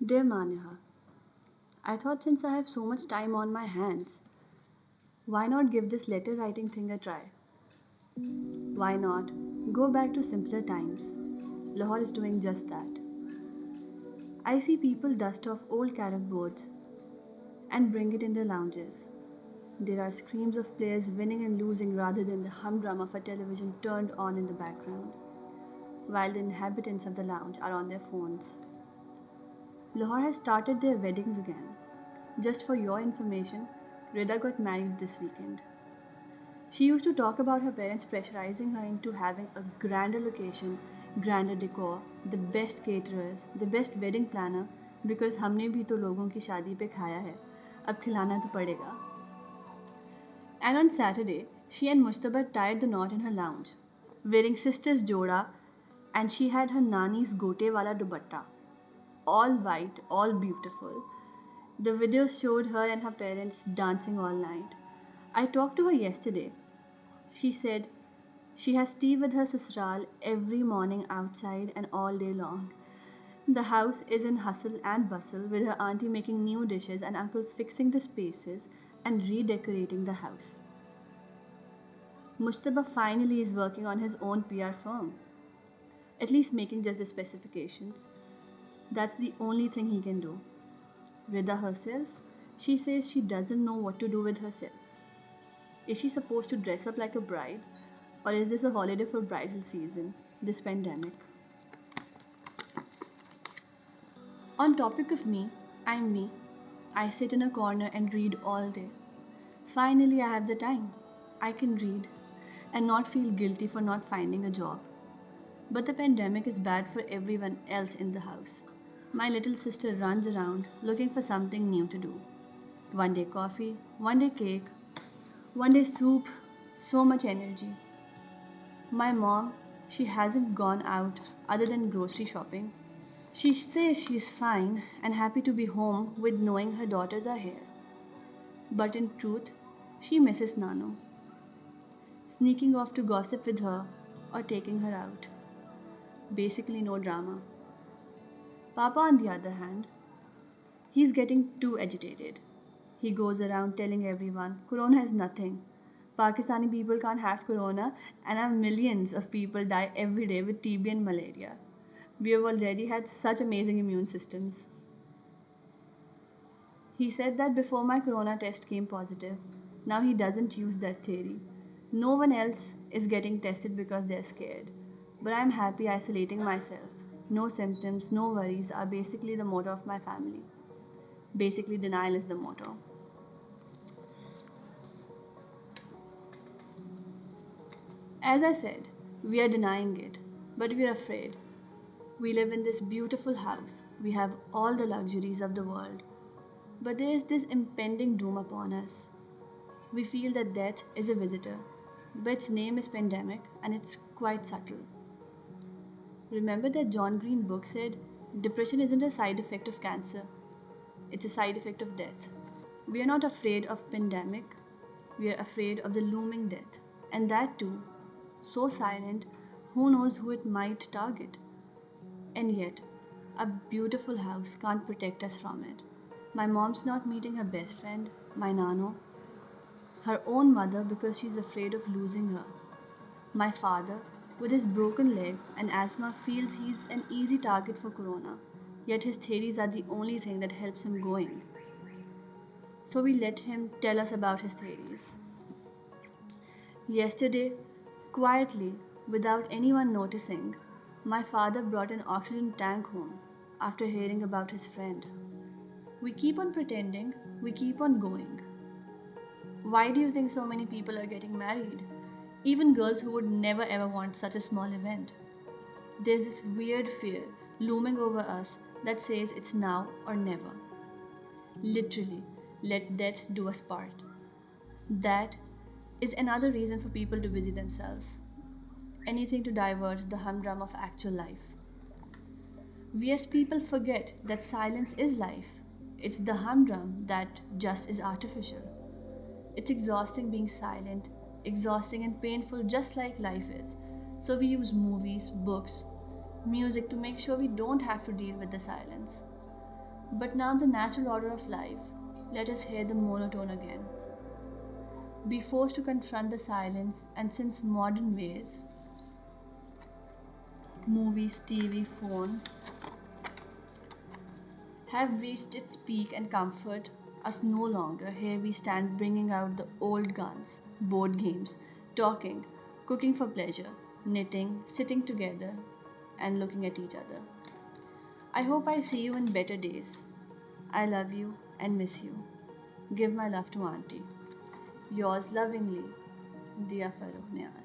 Dear Maneha, I thought since I have so much time on my hands, why not give this letter writing thing a try? Why not go back to simpler times? Lahore is doing just that. I see people dust off old carrom boards and bring it in their lounges. There are screams of players winning and losing rather than the humdrum of a television turned on in the background, while the inhabitants of the lounge are on their phones. Lahore has started their weddings again. Just for your information, Rida got married this weekend. She used to talk about her parents pressurizing her into having a grander location, grander decor, the best caterers, the best wedding planner because हमने भी तो लोगों की शादी पे खाया है अब खिलाना तो पड़ेगा. And on Saturday, she and Mustaba tied the knot in her lounge, wearing sister's joda, and she had her nani's gote wala dupatta, all white, all beautiful. The videos showed her and her parents dancing all night. I talked to her yesterday. She said she has tea with her susral every morning outside and all day long. The house is in hustle and bustle with her auntie making new dishes and uncle fixing the spaces and redecorating the house. Mustaba finally is working on his own PR firm, at least making just the specifications. That's the only thing he can do. Rida herself, she says she doesn't know what to do with herself. Is she supposed to dress up like a bride? Or is this a holiday for bridal season, this pandemic? On topic of me, I'm me. I sit in a corner and read all day. Finally, I have the time. I can read and not feel guilty for not finding a job. But the pandemic is bad for everyone else in the house. My little sister runs around looking for something new to do. One day coffee, one day cake, one day soup, so much energy. My mom, she hasn't gone out other than grocery shopping. She says she's fine and happy to be home with knowing her daughters are here. But in truth, she misses Nano, sneaking off to gossip with her or taking her out. Basically, no drama. Papa, on the other hand, he's getting too agitated. He goes around telling everyone Corona is nothing. Pakistani people can't have Corona, and our millions of people die every day with TB and malaria. We have already had such amazing immune systems. He said that before my Corona test came positive. Now he doesn't use that theory. No one else is getting tested because they're scared. But I'm happy isolating myself. No symptoms, no worries are basically the motto of my family. Basically, denial is the motto. As I said, we are denying it, but we are afraid. We live in this beautiful house. We have all the luxuries of the world. But there is this impending doom upon us. We feel that death is a visitor, but its name is pandemic and it's quite subtle. Remember that John Green book said depression isn't a side effect of cancer, it's a side effect of death. We are not afraid of pandemic, we are afraid of the looming death. And that too, so silent, who knows who it might target. And yet, a beautiful house can't protect us from it. My mom's not meeting her best friend, my nano, her own mother because she's afraid of losing her. My father, with his broken leg and asthma, feels he's an easy target for corona, yet his theories are the only thing that helps him going. So we let him tell us about his theories. Yesterday, quietly, without anyone noticing, my father brought an oxygen tank home after hearing about his friend. We keep on pretending, we keep on going. Why do you think so many people are getting married? Even girls who would never ever want such a small event. There's this weird fear looming over us that says it's now or never. Literally, let death do us part. That is another reason for people to busy themselves. Anything to divert the humdrum of actual life. We as people forget that silence is life. It's the humdrum that just is artificial. It's exhausting being silent, exhausting and painful just like life is. So we use movies, books, music to make sure we don't have to deal with the silence. But now, the natural order of life, let us hear the monotone again. Be forced to confront the silence, and since modern ways, movies, TV, phone, have reached its peak and comfort us no longer, here we stand bringing out the old guns, board games, talking, cooking for pleasure, knitting, sitting together, and looking at each other. I hope I see you in better days. I love you and miss you. Give my love to Auntie. Yours lovingly, Deeya Farrukh Niyaz.